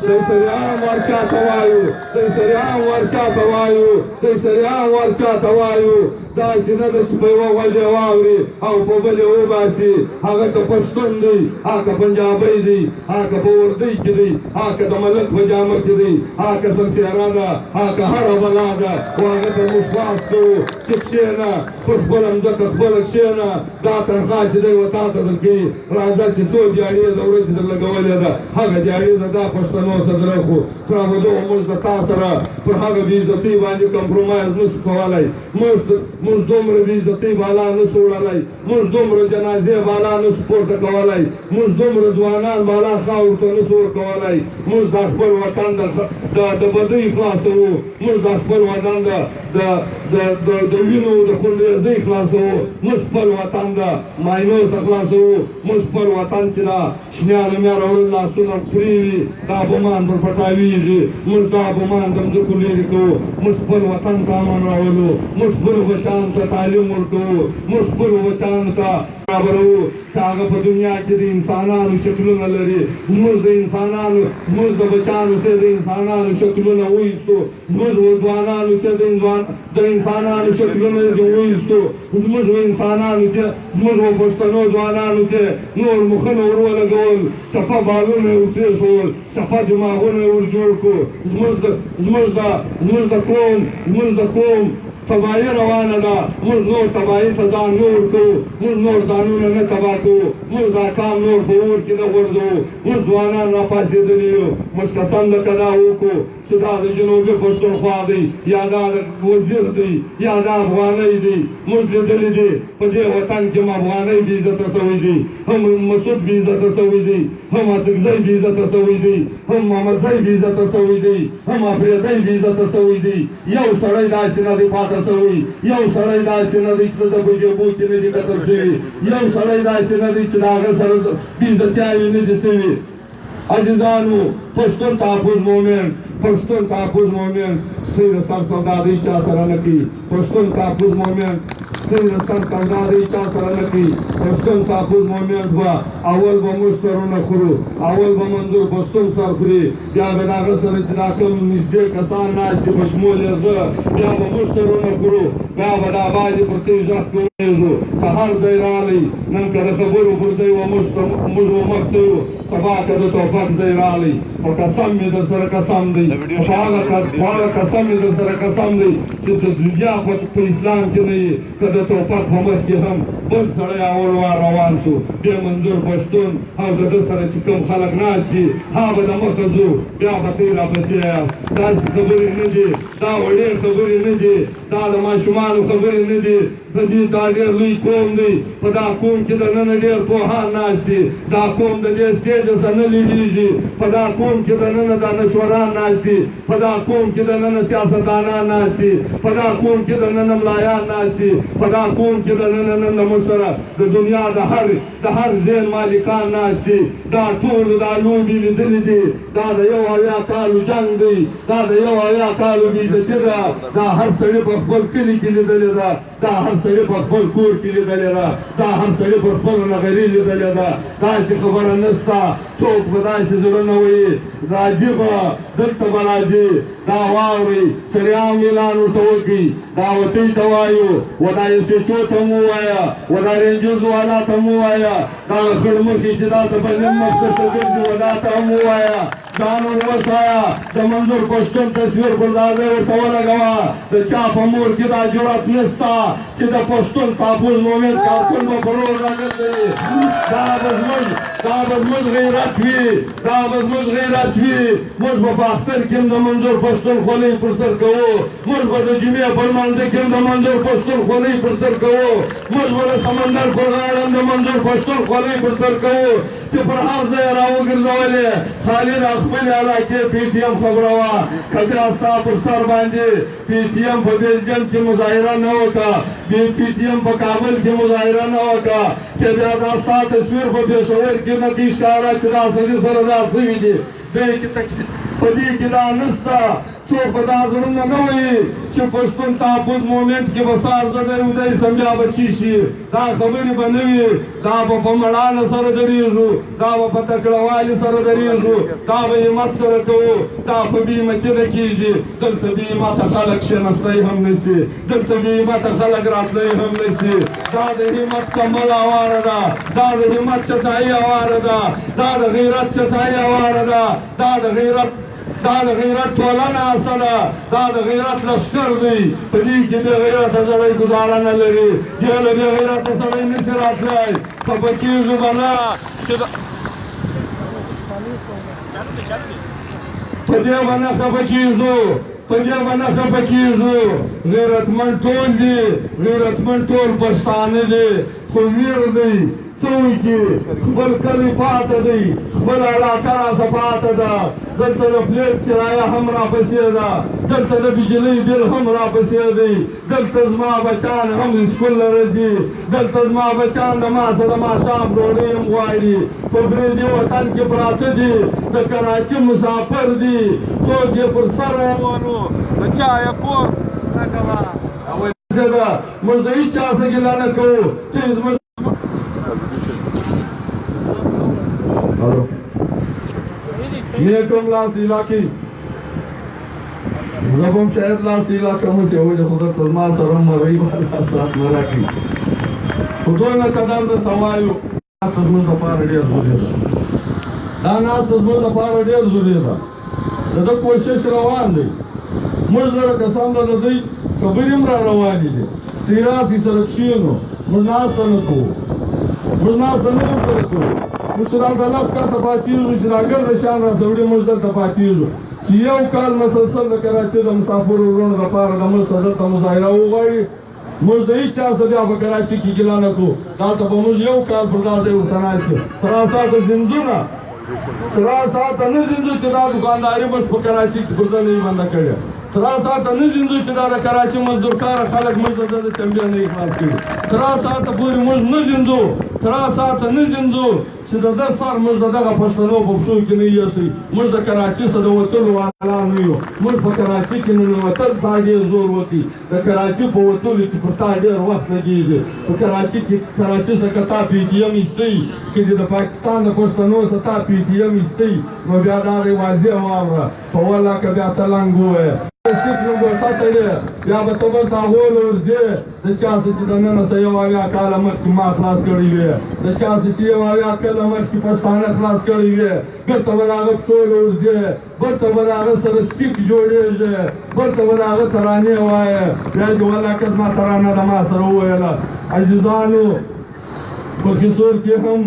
[SPEAKER 2] دی سریعان ورچاته وایو دی سریعان ورچاته وایو دی سریعان ورچاته وایو داسې نه ده چې په یوه غوږ واوري او په بلې وباسي هغه که پښتون دی هغه که پنجابی دی هغه که په وردۍ کې دی هغه که د ملک په جامه کې دی هغه که سمسیره ده هغه که هره بلا ده خو هغه ته موږ باس کوو چې کښېنه پر خپله مځکه خپله کښېنه دا تنخوا چې دی و تا ته درکوي راځه چې څو دیارې د ورځې در لګولې ده هغه دیارې ده دا پښتنو صدره خو ترابدو موږ د تا سره پر هغه بې عزتۍ باندې کمپرومایز نسو کولی موږ دومره بې عزتۍ بالا نسو وړلی موږ دومره جنازې بالا نسو پورته کولی موږ دومره ځوانان بالا خاورو ته نسو ورکولی موږ دا خپل وطن د بدۍ خلاصوو موږ دا خپل وطن د وینو د خونریزۍ خلاصوو موږ خپل وطن د ماینو څخه خلاصوو موږ خپل وطن چې دا شنیانو میا راوړل لاسونه پرې وي دا بمان پر پټاویږي موږ دا بمان د مځکو لرې کوو موږ خپل وطن ته امن راولو موږ خپلو بچانو ته تعلیم ورکوو موږ خپلو بچانو ته برابروو چې هغه په دنیا کې د انسانانو شکلونه لري زموږ د انسانانو زموږ د بچانو څخه د انسانانو شکلونه وایستو زموږ ځوانانو ته د انسانانو شکلونه وایستو زموږ انسانانو ته زموږ پښتنو ځوانانو ته نور مخونه ور ولګول چپه بالونه یې ورپرېښول چپه دماغونه یې ور جوړ کړو زموږ د قوم تباهي روانه ده موږ نور تباهي ته ځان نه ورکوو موږ نور ځانونه نه تباه کوو موږ دا کام نور په اور کې نه غورځوو موږ ځوانان راپاڅېدلي یو موږ قسم لکه دا وکړو چې دا د جنوبي پښتونخوا دی یا دا د وزیر دی یا دا افغانۍ دی موږ لیدلي دي په دې وطن کې هم افغانۍ بې عزته سوی دی هم مسعود بې عزته سوی دی هم اڅکزی بې عزته سوی دی هم محمدزی بې عزته سوی دی هم افریدی بې عزته سوی دی یو سړی داسې نه دی پاته سوی یو سړی داسې نه دی چې د بجېبو کې نه دي قتل شوي یو سړی داسې نه دی چې د هغه سره بې عزتیاوې نه دي سوي عزیزانو پښتون تحفظ مومن پښتون تحفظ مومن سپی د سر سودادۍ چا سره نه کوي پښتون تحفظ مومن سپی د سر سودادۍ چا سره نه کوي پښتون تحفظ مومن به اول به موږ سرونه خورو اول به منظور پښتون سر خوري بیا به د هغه سره چې دا کوم نږدې کسان ناست دي په شمول یې زه بیا به موږ سرونه خورو بیا به دا باندې پر تېز غږ کوېږو که هر ځای راغلی نن که د خبرو پر ځای و موږ مخ ته یو سبا که د توپک ځای راغلی او قسم مې در سره قسم دی په هغه قسم مې در سره قسم دی چې د دنیا په اسلام کې نه یې که د توپک په مخ کې هم بل سړی اول وار روان شو بیا منظور پښتون او د ده سره چې کوم خلک ناست دي هغه به د مخه ځو بیا به ته یې راپسې یاست داسې خبرې نه دي دا وړې خبرې نه دي دا د ماشومانو خبرې نه دي د دې دا ډېر لوی قوم دی په دا قوم کې دننه ډېر پوهان ناست دي دا قوم د دې سټېجه څخه نه لیدېږي په دا قوم کې دننه دانشوران ناست دي په دا قوم کې دننه سیاستدانان ناست دي په دا قوم کې دننه ملایان ناست دي په دا قوم کې دننه نن د موږ سره د دنیا د هر ذهن مالکان ناست دي دا ټول دا لوبې لیدلې دي دا د 1 کالو جنګ دی دا د 1 کالو بېعزتي ده دا هر سړي په خپل کلي کې لیدلې ده دا هر سړي په خپل کور کې لیدلې ده دا هر سړي په خپل نغري لیدلې ده داسې خبره نشته څوک به داسې زړه نه وایي راځي به دلته به راځي دا واورئ سریعان اعلان ورته وکړي دا وتۍ ته وایو و دا SHO ته مو ووایه و دا رینجرز والا ته مو ووایه دا خړمخي چې دا ته به نیم مخ درته ګرځي و دا ته مو ووایه ځان ور وسایه د منظور پښتون تصویر ګلدازی ورته ولګوه د چا په مور کې دا جرأت نشته چې د پښتون تحفظ مومن کارکون به په رول راګرځوي دا به زموږ غیرت وي دا به زموږ غیرت وي موږ به په اختر کې هم د منظور پښتون خولۍ پر سر کوو موږ به د جمعې په لمانځه کې هم د منظور پښتون خولۍ پر سر کوو موږ به د سمندر پر غاړه هم د منظور پښتون خولۍ پر سر کوو چې پر هر ځای یې راوګرځولې خالد خپلې علاقې PTM خبره وه که بیا ستا پر سر باندې PTM په بلجیم کې مظاهره نه وکړه PTM په کابل کې مظاهره نه وکړه چې بیا دا ستا تصویر په پېښور کې نه کې ښکاره چې دا سړي سره دا سوي دي په دې کې دا نشته څوک به دا زړونه نه وایي چې پښتون تحفظ مومنټ کې به سهار زده ودی سم بیا به چی شي دا خبرې به نه وي دا به په مړانه سره درېږو دا به په تکړهوالي سره درېږو دا به همت سره کوو دا په بې همتي نه کېږي دلته بې همته خلک کښېنستی هم نه شي دلته بې همته خلک راتلی هم نه شي دا د همت کمل اواره ده دا د همت چټایي اواره ده دا د غیرت چټایي اواره ده دا د غیرت ټولنه اصله دا د غیرت لښکر دی په دې کې بې غیرته سړی ګزاره نه لري دې له بې غیرته سړی نه شي راتلی خفه کېږو به نه په دې به نه خفه کېږو په دې به نه خفه کېږو غیرتمند ټول دي غیرتمند ټول پښتانه دي خو ویر دی څوکې خپل کلی پاته دی خپل علاقه راسه پاته ده دلته د پلیټ کرایه هم راپسې ده دلته د بجلۍ بل هم راپسې دی دلته زما بچان هم سکول له ځي دلته زما بچان د ما سره ماښام ډوډۍ هم غواړي په بریدي وطن کې پراته دي د کراچي مسافر دي څوک یې پر سر ووالو د چا یې کور نه کوه موږ د هېچ چا څه ګیله نه کوو چې زموږ نیکم لاس علاقی زبم شاید لاس علاقه مسی ہوئی جو خودت ازما سرم مرئی والا ساتھ مراکی خودوی نا قدم دا توایو ناس ازمون دا پار دیر زوری دا دا ناس ازمون دا پار دیر زوری دا دا کوشش روان دی مجھ لرا کسان دا دی خبریم را روانی دی ستیراسی سرکشینو مجھ ناس تا نکو مجھ ناس تا نکو سرکو موږ چې دلته لس کسه پاتېږو چې دا ګرده شیان راسوړي موږ دلته پاتېږو چې یو کال مسلسل د کراچۍ د مسافرو وروڼو دپاره د ملک څخه دلته مظاهره وغواړي موږ د هېچ چا څه بیا په کراچۍ کې ګیله نه کړو دلته به موږ یو کال پر دا ځای ورته ناست یو 3 ساعته زندونه 3 ساعته نه زندو چې دا دوکانداري بس په کراچۍ کې پر ده نه یې بنده کړې 3 ساعته نه زندو چې دا د کراچۍ مزدورکاره خلک موږ ته د چمبې نه یې خلاص کړي 3 ساعته پورې موږ نه زندو 3 ساعته نه زندو چې د ده سر موږ د دغه پښتنو په پښو کې نه ایښی موږ د کراچۍ څخه د وتلو والا نه یو موږ په کراچۍ کې ننوتل تا ډېر زور وکړي د کراچۍ په وتلو کې پر تا ډېر وخت لګېږي په کراچۍ کې کراچۍ څخه تا PTM ایستی که دې د پاکستان د پښتنو څخه تا PTM ایستی نو بیا دا واضح واوره په والله که بیا ته لنګ ووایه سیک نو ګوته تړې بیا به ته بل ته غول ورځې د چا څه چې دننه څه 1 کاله مخکې ما خلاص کړی وې د چا څه چې 1 کاله مخکې پښتانه خلاص کړی وې بېرته به د هغه پښو ورځې بېرته به د هغه سره سیک جوړېږي بېرته به د هغه ترانې وایې بیا دې والله که زما ترانه د ما سره وویله عزیزانو په خیسور کې هم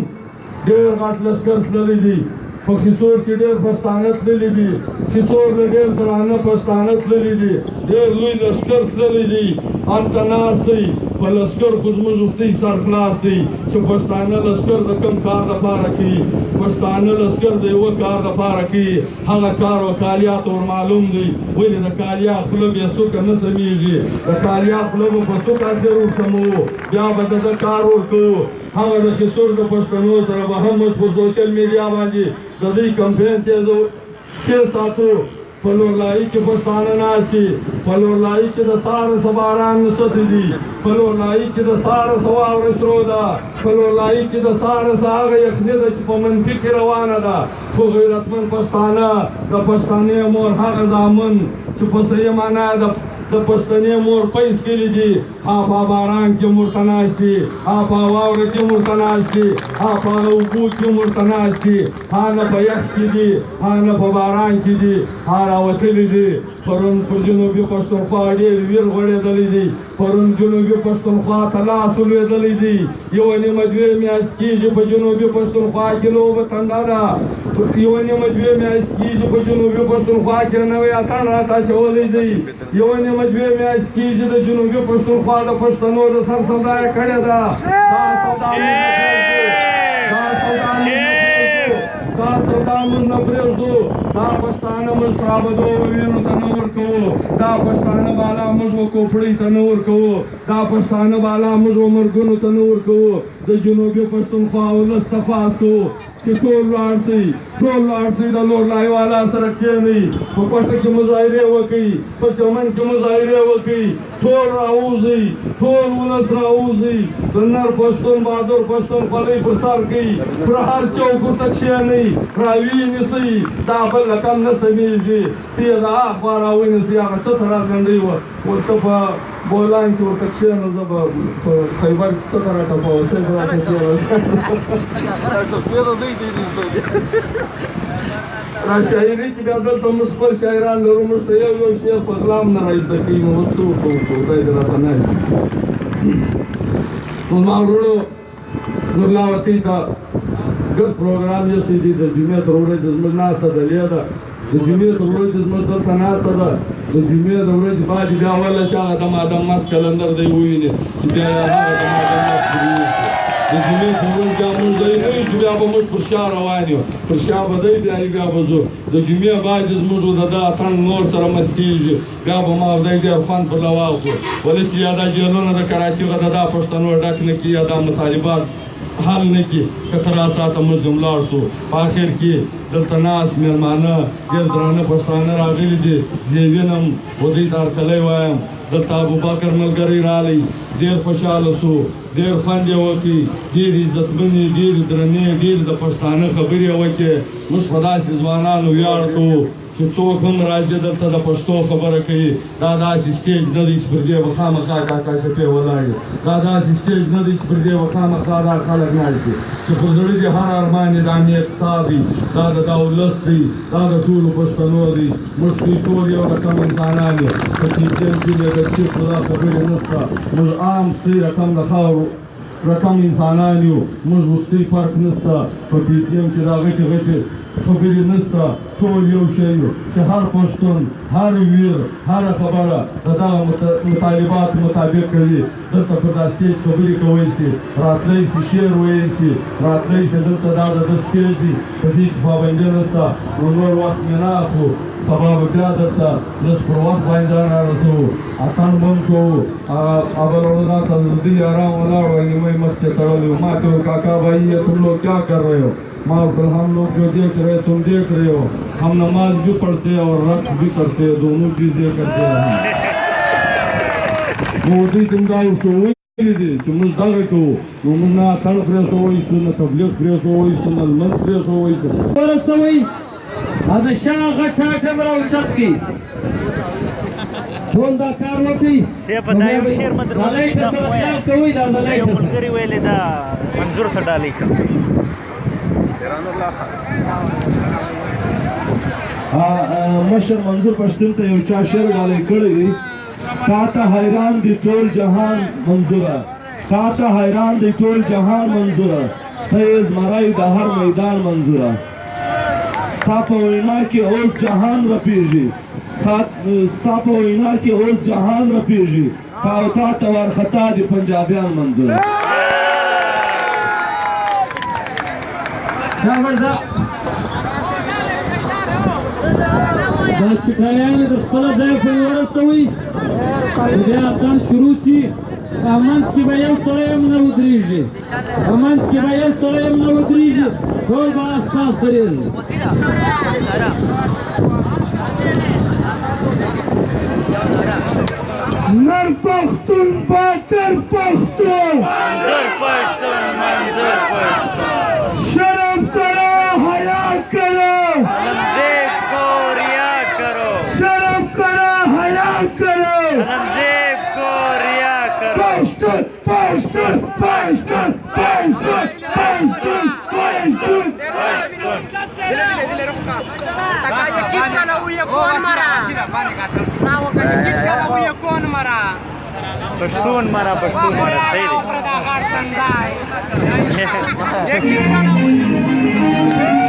[SPEAKER 2] ډېر غټ لښکر تللی دي په خیسور کې ډېر پښتانه تللي دي خیسور نه ډېر درانه پښتانه تللي دي ډېر لوی لښکر تللی دي هلته ناست دی په لښکر خو زموږ وروستی سر خلاص دی چې پښتانه لښکر د کوم کار لپاره کوي پښتانه لښکر د یوه کار لپاره کوي هغه کار وکالیات ورمعلوم دی ولې د کالیا خوله بې څوکه نه سمیږي د کالیا خوله به په څوک اثر ورسموو بیا به د ده کار ورکوو هغه د خسور د پښتنو سره به هم موږ په سوشل میډیا باندې د دوی کمپین تېز ساتو په لورلایي کې پښتانه ناست دي په لورلایي کې د سهاره څه باران نښتې دي په لورلایي کې د سهاره څه واوره شروع ده په لورلایي کې د سهاره څه هغه یخني ده چې په منفي کې روانه ده خو غیرتمند پښتانه د پښتانې مور هغه زامن چې په صحیح معنا د پښتنې مور پیس کړي دي په باران کې ورته ناست دي په واوره کې ورته ناست دي په اوبو کې ورته ناست دي نه په یخ کې دي نه په باران کې دي راوتلي دي پرون په جنوبي پښتونخوا ډېر ویر غوړېدلی دی پرون جنوبي پښتونخوا ته لاس ولوېدلی دی یوه نیمه دوې میاشت کېږي په جنوبي پښتونخوا کې لوبه تنده ده یوه نیمه دوې میاشت کېږي په جنوبي پښتونخوا کې نوی اتڼ راته اچولی دی یوه نیمه دوې میاشت کېږي د جنوبي پښتونخوا د پښتنو د سر سودا یې کړې ده دا سودا موږ نه پرېږدو دا پښتانه موږ ترابدو وینو ته نه ورکوو دا پښتانه بالا موږ وکوپړۍ ته نه ورکوو دا پښتانه بالا موږ مرګونو ته نه ورکوو د جنوبي پښتونخوا ولس ته خواست کوو چې ټول لاړ شئ د لورلایي والا سره کښېنئ په کوټه کې مظاهرې وکړئ په چمن کې مظاهرې وکړئ ټول راووځئ ټول ولس راووځئ د نر پښتون بهادر پښتون خولۍ پر سر کړئ پر هر چوک ورته کښېنئ راویې نیسئ دا بل له کم نه سمیږي تېغ هاخوا راونیسئ هغه څه ته راګنډئ ورته په بولان کې ورته کښېنه زه به په خیبر کې څه ته راټپوه صرف راته را شاعري کې بیا دلته موږ خپل شاعران لرو موږ ته یو شعر په غلام نه رایزده کوي نو اوس څه وکړو خدای دې راته نه نو زما وروڼو نورلاوتۍ ته ګډ پروګرام ایښی دی د جمعې تر ورځې زموږ ناسته ډلې ده د جمعې تر ورځې زموږ دلته ناسته ده د جمعې د ورځې بعد بیا وله چې هغه دم ادم مست کلندر دی وویني چې بیا یې هغه دم ادم مست د جمعې تر ورځې بیا موږ دی نه یو چې بیا به موږ پر شا روان یو پر شا به دی بیا بیا به ځو د جمعې بعد زموږ د ده اتڼ نور سره مستېږي بیا به ما دی ډېر خوند پر له واخلو ولې چې یا دا جیلونه د کراچي غه د دا پښتنو ډک نه کړي یا دا مطالبات حل نه کړي که تر ساعته موږ هم لاړ شو په اخر کې دلته ناست مېلمانه ډېر درانه پښتانه راغلي دي زه یې وینم و دوی ته هرکلی وایم دلته ابوبکر ملګری رالی ډېر خوشحاله سو ډېر خوند یې وکړي ډېرې عزتمنې ډېرې درنې ډېرې د پښتانه خبرې یې وکړې موږ په داسې ځوانانو ویاړ کوو چې څوک هم راځي دلته د پښتو خبره کوي دا داسې سټیج نه دی چې پر دې به خامخا کاکا شپې ولاړ دا داسې سټیج نه دی چې پر دې به خامخا دا خلک ناست دي چې پر زړه دې هر ارمان یې دا نیت ستا دی دا د دا ولس دی دا د ټولو پښتنو دی موږ دوی ټول یو رقم انسانان یو په کیسټین کې د چیف دا خبرې نشته موږ عام ستړي رقم د خاورو رقم انسانان یو موږ وروستی فرق نشته په پیټیم کې دا غټې غټې خبرې نشته ټول یو شی یو چې هر پښتون هر ویر هره خبره د دغه مطالبات مطابق کوي دلته پر دا سټیج خبرې کولی شي راتلی شي شعر ویلی شي راتلی شي دلته دا د ده سټیج دی په دې کې پابندي نشته نو نور وخت مې نه اخلو سبا به بیا درته لږ پر وخت باندې ځان رارسوو اتڼ به هم کوو بله ورځ راته دوی ارام ولاړ وای نیمه یې مخکې تړلی و ما ته وویل کاکا بھائی یہ تم لوگ کیا کر رہے ہو ماں پھر ہم لوگ جو دیکھ رہے تم دیکھ رہے ہو ہم نماز بھی پڑھتے اور رقص بھی کرتے دونوں چیزیں کرتے ہیں نو دوی ته مو دا ورښوولي دي چې موږ دغه کوو نو موږ نه اتڼ پرېښوی نه تبلیغ پرېښوی نه لمونځ پرېښوی
[SPEAKER 3] ورسوئ او د شا غټ ټاټم راوچت کړي ټول دا کار وکړي
[SPEAKER 5] سیپه دا یو شعر مې در
[SPEAKER 3] ډالۍ ته سره خیال کوئ دا ډالۍ
[SPEAKER 5] یو
[SPEAKER 3] ته
[SPEAKER 5] ملګري ویلې دا منظور ته ډالۍ کړه
[SPEAKER 2] مشر منظور پښتون ته یو چا شعر ډالۍ کړی دی تا ته حیران دی ټول جهان منظوره تا ته حیران دی ټول جهان منظوره ته یې زمری د هر میدان منظوره ستا په وینا کې اوس جهان رپېږي ستا په وینا کې اوس جهان رپېږي تا او تا ته وارخطا دي پنجابیان منظور
[SPEAKER 3] دا چکایانو د خپله ځای پورې ورسوئ چې بیا اتڼ شروع شي په منځ کې به یو سړی هم نه ودرېږي په منځ کې به یو سړی هم نه ودرېږي ټول به آس پاس درېږي
[SPEAKER 2] نر پښتون باتر پښتون شرم کرو حیا کرو شرم کرو حیا کرو پښتون پښتون پښتون پښتون پښتون پښتون
[SPEAKER 5] پښتون مرا صحیح دی